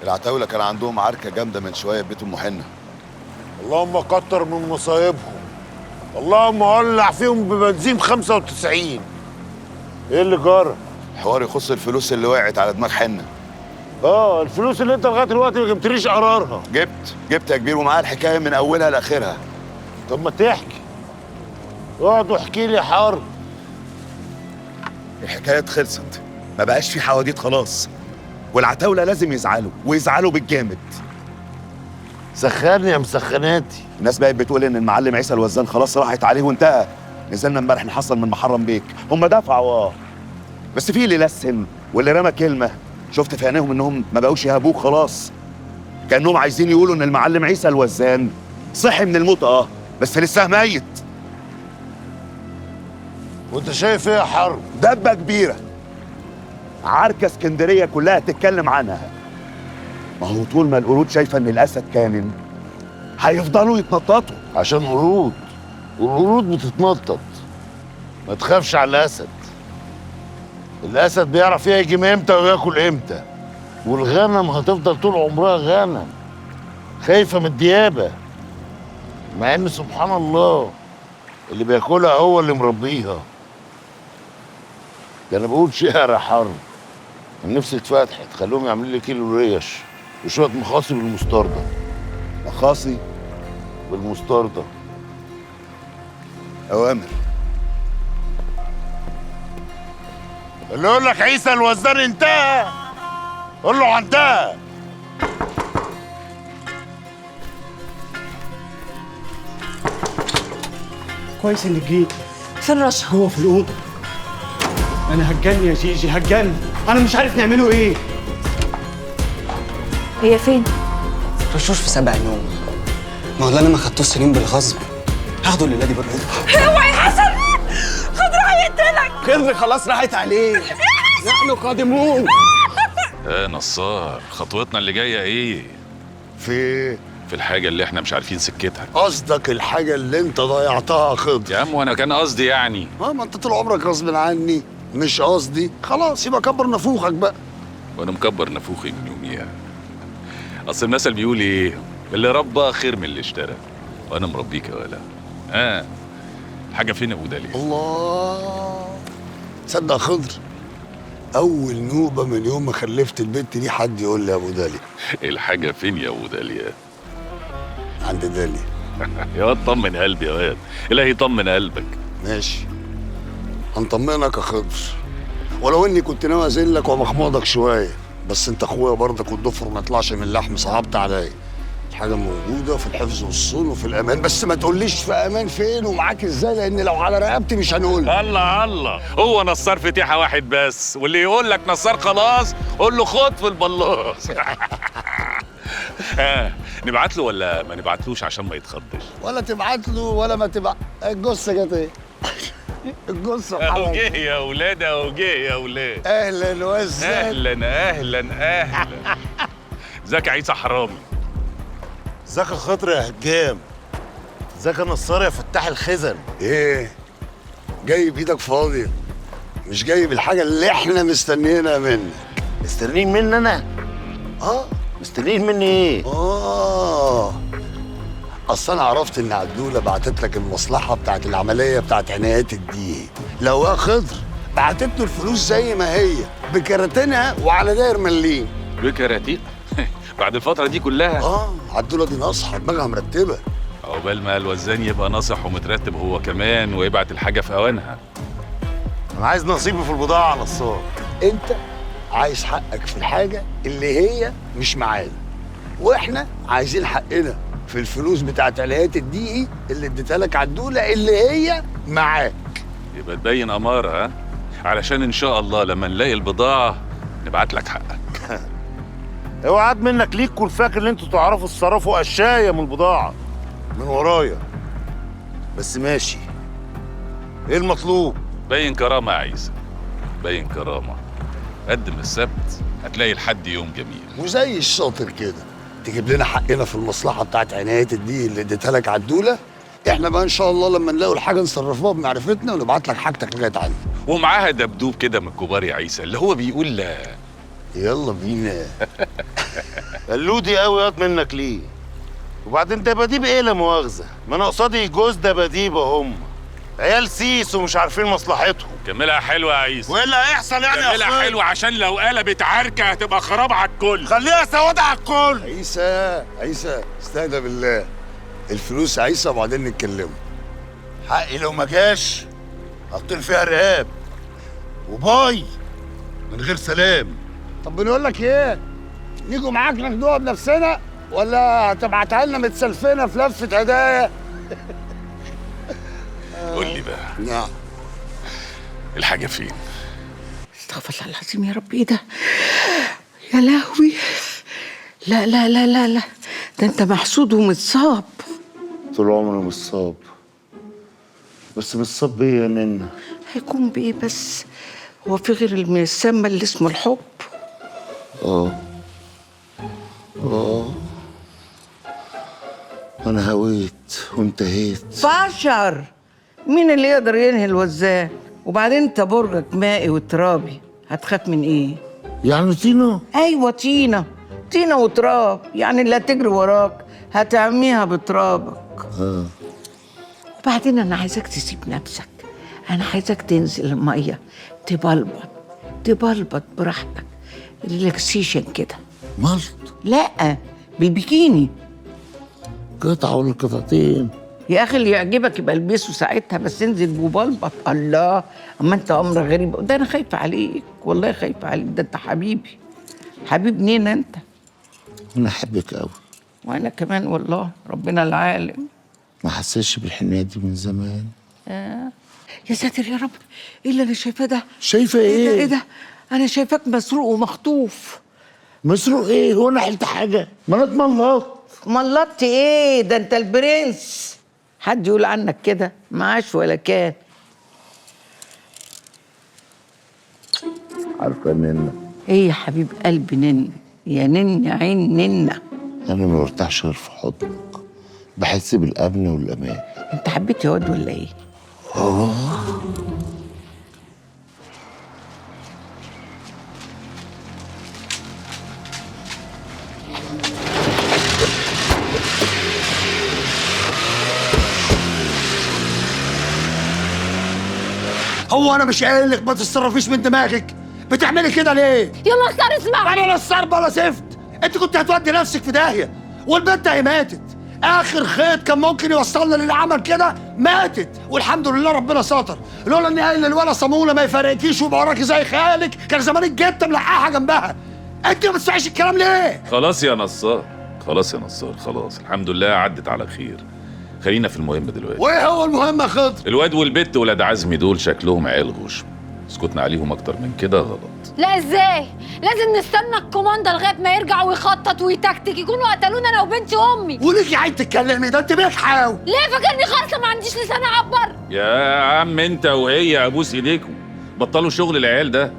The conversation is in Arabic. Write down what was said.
العتاولة كان عندهم عركة جامدة من شوية في بيت أم حنة. اللهم كتر من مصايبهم، اللهم ولع فيهم ببنزين 95. ايه اللي جرى؟ الحوار يخص الفلوس اللي وقعت على دماغ حنة. الفلوس اللي انت لغايه دلوقتي ما جبتليش قرارها. جبت يا كبير، ومعاها الحكاية من أولها لآخرها. طب ما تحكي، اقعد واحكي لي يا حرب. الحكاية خلصت، ما بقاش في حواديت خلاص، والعتاولة لازم يزعلوا ويزعلوا بالجامد. سخني يا مسخناتي. الناس بقت بتقول إن المعلم عيسى الوزان خلاص راحت عليه وانتهى. نزلنا امبارح نحصل من محرم بيك، هم دفعوا بس في اللي لسن واللي رمى كلمة. شفت في عينيهم إنهم ما بقوش يهابوك خلاص، كأنهم عايزين يقولوا إن المعلم عيسى الوزان صحي من الموت بس لسه ميت. وانت شايف ايه يا حرب؟ دبة كبيرة، عركة اسكندرية كلها تتكلم عنها. ما هو طول ما القرود شايفة إن الأسد كامن هيفضلوا يتنططوا. عشان قرود، والقرود بتتنطط. ما تخافش على الاسد، الاسد بيعرف يهجم امتى وياكل امتى، والغنم هتفضل طول عمرها غنم خايفه من الديابه، مع ان سبحان الله اللي بياكلها هو اللي مربيها. ده انا بقول شعر يا حرب، نفسي اتفتحت. خلوهم يعملوا لي كيلو ريش وشويه مخاصي بالمستردة. مخاصي بالمستردة. أوامر. اللي يقول لك عيسى الوزان انتهى قول له عندها. كويس انك جيت. فين رشا؟ جوه في الاوضه. انا هتجن يا جيجي، هتجن. انا مش عارف نعمله ايه. هي فين؟ رشوش في 7 نوم. ما هو اللي انا ما خدتوش سنين بالغصب هاخده الليله دي بالرضا. اوعي يا حسن، خضر هيقتلك. خضر خلاص راحت عليه. نحن قادمون. نصار، خطوتنا اللي جايه ايه؟ في الحاجه اللي احنا مش عارفين سكتها. قصدك الحاجه اللي انت ضيعتها يا خضر؟ يا عم وانا كان قصدي يعني. ما انت طول عمرك غصب عني. مش قصدي، خلاص يبقى كبر نفوخك بقى. وانا مكبر نفوخي من يوميها. اصل المثل بيقول ايه؟ اللي ربى خير من اللي اشترى، وانا مربيك يا ولا. الحاجه فين يا ابو داليا؟ الله، تصدق يا خضر اول نوبه من يوم ما خلفت البنت دي حد يقول لي يا ابو داليا. الحاجه فين يا ابو داليا؟ عند داليا. يا واد طمن قلبي يا واد، الهي طمن قلبك. ماشي، هنطمنك يا خضر، ولو اني كنت ناوي اذلك ومخمضك شويه، بس انت اخويا برضك والضفر ما يطلعش من اللحم. صعبت عليا. الحاجه موجوده في الحفظ والصون وفي الامان، بس ما تقوليش في امان فين ومعاك ازاي، لان لو على رقبتي مش هنقول. الله هو نصار فتيحه واحد بس، واللي يقول لك نصار خلاص قول له خد في البلاص. نبعت له ولا ما نبعتلوش عشان ما يتخضش؟ ولا تبعت له ولا ما تبعت. الجثه جت ايه؟ الجثه اهو جه يا ولاد، اهو جه يا ولاد. اهلا وسهلا. اهلا. ازيك يا عيسى حرامي؟ ازيك يا خضر يا هجام؟ ازيك يا نصار يا فتاح الخزن؟ ايه جاي بايدك فاضيه؟ مش جاي بالحاجه اللي احنا مستنيينها منك. مستنيين مني انا؟ مستنيين مني ايه؟ اصل انا عرفت ان عدوله بعتت لك المصلحه بتاعت العمليه بتاعت عنايات الدين. لو يا خضر بعتت له الفلوس زي ما هي بكراتينها وعلى داير مليم. بكراتين؟ بعد الفتره دي كلها؟ عدوله دي ناصحه دماغها مرتبه. عقبال ما الوزان يبقى ناصح ومترتب هو كمان ويبعت الحاجه في اوانها. انا عايز نصيبي في البضاعه يا نصار. انت عايز حقك في الحاجه اللي هي مش معانا، واحنا عايزين حقنا في الفلوس بتاعت علايات الدقيق اللي اديتها لك عدوله اللي هي معاك. يبقى تبين اماره، علشان ان شاء الله لما نلاقي البضاعه نبعت لك حقك. اوعى منك ليك والفاكر ان انتوا تعرفوا تصرفوا قشايه من البضاعه من ورايا. بس ماشي، ايه المطلوب؟ باين كرامه يا عيسى، باين كرامه. قدم السبت هتلاقي لحد يوم جميل. وزي الشاطر كده تجيب لنا حقنا في المصلحه بتاعت عنايه الدين اللي اديتها لك عدوله. احنا بقى ان شاء الله لما نلاقوا الحاجه نصرفوها بمعرفتنا ونبعت لك حاجتك لغايه عندي. ومعاها دبدوب كده من الكبار يا عيسى اللي هو بيقول لا. يلا بينا. قلودي قوي ياض منك ليه؟ وبعدين دباديب ايه لا مؤاخذه؟ ما انا قصادي جوز دباديبه هم عيال سيس ومش عارفين مصلحتهم. كملها حلوه يا عيسى، وايه اللي هيحصل يعني يا كملها أخويا؟ حلوه عشان لو قلبت عركه هتبقى خراب على الكل. خليها سواد على الكل. عيسى استهدى بالله. الفلوس عيسى وبعدين نتكلموا. حقي لو ما جاش حاطين فيها رقاب وباي من غير سلام. طب بنقول لك ايه؟ نيجوا معاك ناخدوها بنفسنا ولا هتبعتها لنا متسلفينه في لفه هدايا؟ قول لي بقى نعم. الحاجه فين؟ استغفر الله العظيم يا رب، ايه ده؟ يا لهوي، لا لا لا لا لا، ده انت محسود ومتصاب. طول عمري مصاب، بس مصاب بيه يا ننا. هيكون بايه بس؟ هو في غير المسمى اللي اسمه الحب؟ اه انا هويت وانتهيت. بشر، مين اللي يقدر ينهي الوزان؟ وبعدين انت برجك مائي وترابي، هتخاف من ايه؟ يعني طينة؟ ايوه طينه، طينه وتراب، يعني اللي هتجري وراك هتعميها بترابك. وبعدين انا عايزاك تسيب نفسك، انا عايزاك تنزل الميه، تبلبط براحتك، ريلاكسيشن كده. ملط؟ لا، بالبيكيني. قطعة ولا قطعتين؟ يا اخي اللي يعجبك يبقى البسه ساعتها، بس انزل وبلبط. الله، اما انت امر غريب. ده انا خايفه عليك، والله خايفه عليك، ده انت حبيبي، حبيب نينا انت. انا احبك قوي. وانا كمان والله، ربنا العالم. ما حسيتش بالحنيه دي من زمان. يا ساتر يا رب، ايه اللي انا شايفاه ده؟ شايفه ايه؟ ايه ده؟ انا شايفاك مسروق ومخطوف. مسروق ايه؟ هو انا حلت حاجه؟ ما انا اتملطت. ملطت ايه؟ ده انت البرنس، حد يقول عنك كده؟ معاش ولا كان. عارفه ننا؟ ايه يا حبيب قلبي نن، يا نن يا عين ننه. انا ما برتاحش غير في حضنك، بحس بالامن والامان. انت حبيت يا واد ولا ايه؟ هو انا مش قايل لك ما تتصرفيش من دماغك؟ بتعملي كده ليه؟ يا نصار اسمع، انا نصار بلا زفت. انت كنت هتودي نفسك في داهيه، والبنت هي ماتت. اخر خيط كان ممكن يوصلنا للي عمل كده ماتت، والحمد لله ربنا ستر. لولا اني قايل للولا صموله ما يفرقكيش ويبقى وراكي زي خيالك، كان زمانك جت ملقحه جنبها. انت ما بتسمعيش الكلام ليه؟ خلاص يا نصار، خلاص يا نصار، خلاص الحمد لله عدت على خير. خلينا في المهم دلوقتي. وايه هو المهم يا خضر؟ الواد والبت ولاد عزمي دول شكلهم عيال غشم، سكتنا عليهم اكتر من كده غلط. لا ازاي؟ لازم نستنى الكوماندا لغايه ما يرجع ويخطط ويتكتك، يكونوا قتلونا انا وبنتي وامي. وليكي عايز تتكلمي؟ ده انت بيك حاوي. ليه فاكرني خالصه ما عنديش لسان اعبر؟ يا عم انت وهي ابوس ايديكم، بطلوا شغل العيال ده.